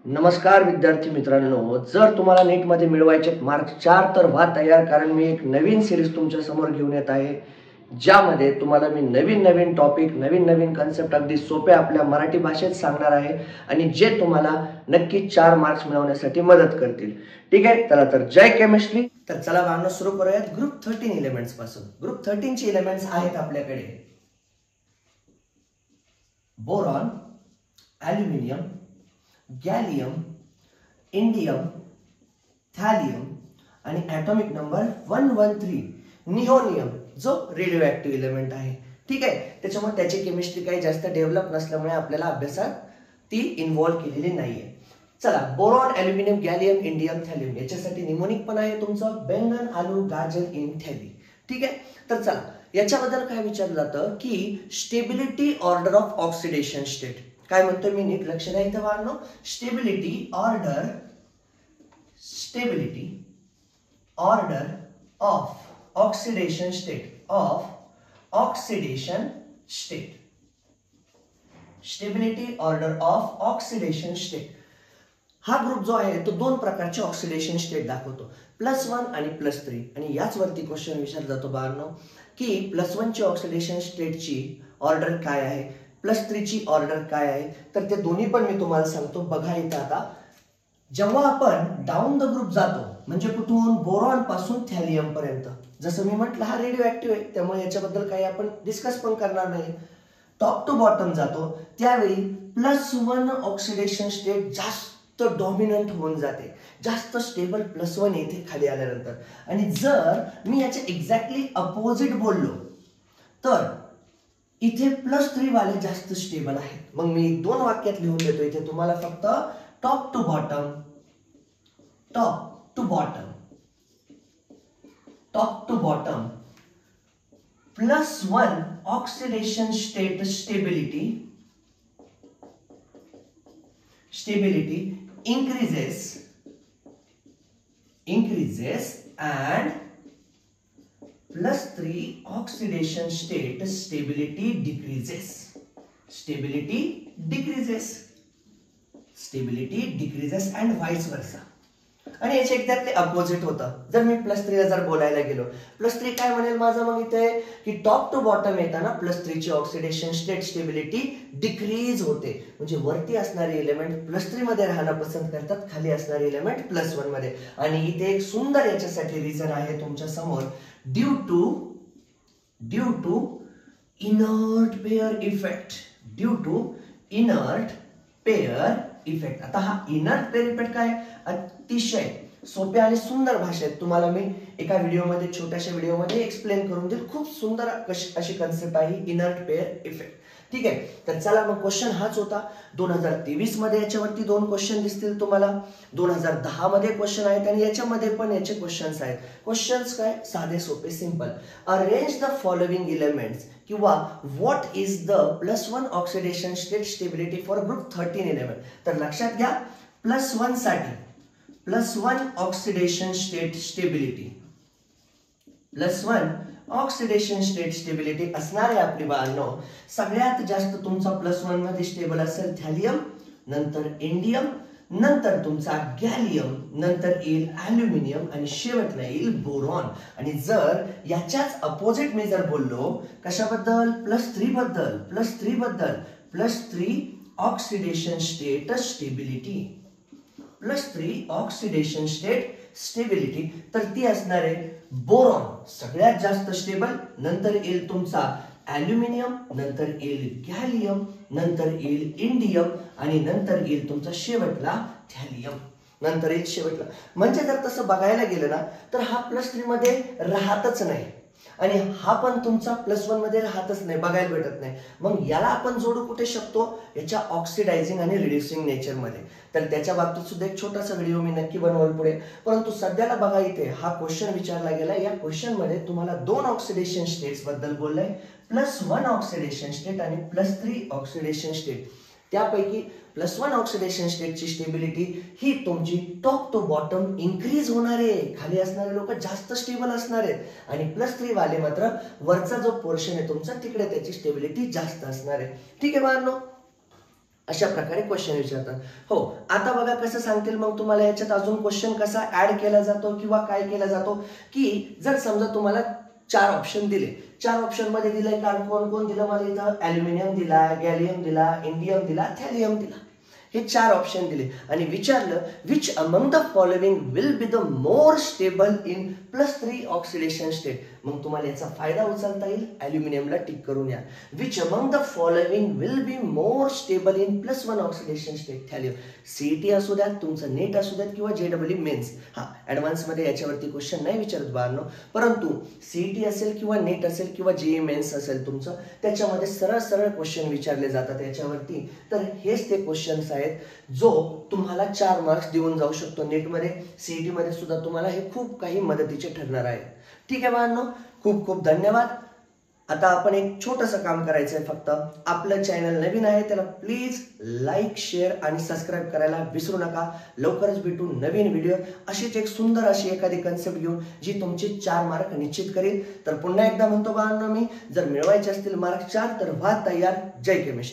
नमस्कार विद्यार्थी मित्रांनो, जर तुम्हाला नीट मध्ये मिळवायचे मार्क 4 तर व्हा तयार, कारण मी एक नवीन सिरीज तुमच्या समोर घेऊन येत आहे, ज्यामध्ये तुम्हाला मी नवीन टॉपिक, नवीन कन्सेप्ट अगदी सोप्या आपल्या मराठी भाषेत सांगणार आहे आणि जे तुम्हाला नक्की 4 मार्क्स मिळवण्यासाठी मदत करतील. ठीक आहे, चला तर जय केमिस्ट्री. तर चला बाळांनो सुरू करूयात ग्रुप 13 एलिमेंट्स पासून. ग्रुप 13 चे एलिमेंट्स आहेत आपल्याकडे बोरॉन, ॲल्युमिनियम, गॅलियम, इंडियम, थॅलियम आणि ॲटॉमिक नंबर 113 निओनियम, जो रेडिओ ऍक्टिव्ह एलिमेंट आहे. ठीक आहे, त्याच्यामुळे त्याची केमिस्ट्री काही जास्त डेव्हलप नसल्यामुळे आपल्याला अभ्यासात ती इन्व्हॉल्व केलेली नाहीये. चला, बोरॉन, ॲल्युमिनियम, गॅलियम, इंडियम, थॅलियम याच्यासाठी निमोनिक पण आहे तुमचं बेंगन, आलू, गाजर, इन, थॅली. ठीक आहे, तर चला याच्याबद्दल काय विचारलं जातं की stability order of oxidation state. काय म्हणतो मी, नीट लक्ष द्या इथं बाळांनो. Stability order of oxidation state stability order of oxidation state. हा ग्रुप जो आहे तो दोन प्रकारचे ऑक्सिडेशन स्टेट दाखवतो, +1 आणि +3. आणि याच वरती क्वेश्चन विचारला जातो बाळांनो की +1 ची ऑक्सिडेशन स्टेटची ऑर्डर काय आहे, +3 ची ऑर्डर काय आहे. तर ते दोन्ही पण मी तुम्हाला सांगतो. बघा इथं आता, जेव्हा आपण डाऊन द ग्रुप जातो, म्हणजे कुठून, बोरॉन पासून थॅलियम पर्यंत, जसं मी म्हटलं हा रेडिओ ऍक्टिव्ह आहे त्यामुळे याच्याबद्दल काही आपण डिस्कस पण करणार नाही. टॉप टू बॉटम जातो त्यावेळी +1 ऑक्सिडेशन स्टेट जास्त डॉमिनंट होऊन जाते, जास्त स्टेबल +1 येथे खाली आल्यानंतर. आणि जर मी याच्या एक्झॅक्टली अपोजिट बोललो तर इथे +3 वाले जास्त स्टेबल आहेत. मग मी 2 वाक्यात लिहून देतो इथे तुम्हाला, फक्त top to bottom +1 oxidation state stability increases and +3 oxidation state stability decreases and vice versa. आणि याचे एक्झॅक्टली अपोजिट होतं. जर मी +3 ला जर बोलायला गेलो, +3 काय म्हणेल माझं मग इथे की टॉप टू बॉटम येताना +3 ची ऑक्सिडेशन स्टेट स्टेबिलिटी डिक्रीज होते, म्हणजे वरती असणारे एलिमेंट +3 मध्ये राहणं पसंत करतात, खाली असणारे एलिमेंट +1 मध्ये. आणि इथे एक सुंदर याच्यासाठी रिझन आहे तुमच्या समोर, due to inert pair effect. आता हा इनर्ट पेअर इफेक्ट काय, अतिशय सोप्या आणि सुंदर भाषेत तुम्हाला मी एका व्हिडिओमध्ये, छोट्याशा व्हिडिओमध्ये एक्सप्लेन करून देईल. खूप सुंदर अशी कन्सेप्ट आहे इनर्ट पेअर इफेक्ट. ठीक आहे, तर चला मग क्वेश्चन हाच होता. 2023 मध्ये याच्यावरती 2 क्वेश्चन दिसतील तुम्हाला, 2010 मध्ये क्वेश्चन आहेत आणि याच्यामध्ये पण याचे क्वेश्चन्स आहेत. क्वेश्चन्स काय, साधे सोपे simple. Arrange the following elements किंवा what is the +1 oxidation state stability for group 13 element. तर लक्षात घ्या, +1 साठी +1 ऑक्सिडेशन स्टेट स्टेबिलिटी असणार आहे आपली बाळांनो. सगळ्यात जास्त तुमचा +1 मध्ये स्टेबल असेल थॅलियम, नंतर इंडियम, नंतर तुमचा गॅलियम, नंतर येईल ॲल्युमिनियम आणि शेवटला येईल बोरॉन. आणि जर याच्याच अपोजिट मी जर बोललो कशाबद्दल, +3 बद्दल, +3 ऑक्सिडेशन स्टेट स्टेबिलिटी, तर ती असणार आहे बोरॉन सगळ्यात जास्त स्टेबल, नंतर येईल तुमचा ॲल्युमिनियम, नंतर येईल गॅलियम, नंतर येईल इंडियम आणि नंतर येईल तुमचा शेवटला थॅलियम, नंतर येईल शेवटला. म्हणजे जर तसं बघायला गेलं ना तर हा +3 मध्ये राहतच नाही आणि हा पण तुमचा +1 मध्ये राहतच नाही, बघायला भेटत नाही. मग याला आपण जोडू कुठे शकतो, याच्या ऑक्सिडायझिंग आणि रिड्युसिंग नेचर मध्ये. तर त्याच्या बाबतीत सुद्धा एक छोटासा व्हिडिओ मी नक्की बनवल पुढे. परंतु सध्याला बघा, इथे हा क्वेश्चन विचारला गेला, या क्वेश्चन मध्ये तुम्हाला 2 ऑक्सिडेशन स्टेट्स बद्दल बोललाय, +1 ऑक्सिडेशन स्टेट आणि +3 ऑक्सिडेशन स्टेट. त्यापैकी +1 ऑक्सिडेशन स्टेटची स्टेबिलिटी ही तुमची टॉप टू बॉटम इन्क्रीज होणार आहे, खाली असणारे लोक जास्त स्टेबल असणार आहेत आणि +3 वाले मात्र वरचा जो पोर्शन आहे तुमचा तिकडे त्याची स्टेबिलिटी जास्त असणार आहे. ठीक आहे बाळांनो, अशा प्रकारे क्वेश्चन विचारतात. हो, आता बघा कसं सांगतील मग तुम्हाला याच्यात अजून क्वेश्चन कसा ऍड केला जातो किंवा काय केला जातो, की जर समजा तुम्हाला 4 ऑप्शन दिले, 4 ऑप्शन मध्ये दिलंय कारण कोण कोण दिलं मला इथं, ॲल्युमिनियम दिला, गॅलियम दिला, इंडियम दिला, थॅलियम दिला, हे 4 ऑप्शन दिले आणि विचारलं which among the following will be the more stable in +3 oxidation state. मग तुम्हाला याचा फायदा उचलता येईल, ॲल्युमिनियमला टिक करून या. Which among the following will be more stable in +1 oxidation state, thallium. CET असू द्यात, तुमचं नेट असू द्यात किंवा JEE मेन्स, हा ॲडव्हान्समध्ये याच्यावरती क्वेश्चन नाही विचारत बाळांनो, परंतु सीईटी असेल किंवा नेट असेल किंवा JEE मेन्स असेल तुमचं, त्याच्यामध्ये सरळ सरळ क्वेश्चन विचारले जातात याच्यावरती. तर हेच ते क्वेश्चन्स आहेत जो तुम्हाला 4 मार्क्स देऊन जाऊ शकतो नेटमध्ये, सीईटी मध्ये सुद्धा तुम्हाला हे खूप काही मदतीचे ठरणार आहे. ठीक आहे बाळांनो, खूप खूप धन्यवाद. आता आपण एक छोटंसं काम करायचं आहे, फक्त आपलं चॅनल नवीन आहे त्याला प्लीज लाईक, शेअर आणि सबस्क्राईब करायला विसरू नका. लवकरच भेटू नवीन व्हिडिओ अशीच एक सुंदर अशी एखादी कन्सेप्ट घेऊन जी तुमचे 4 मार्क निश्चित करेल. तर पुन्हा एकदा म्हणतो बाळांनो मी, जर मिळवायचे असतील मार्क 4 तर व्हा तयार. जय केमिस्ट्री.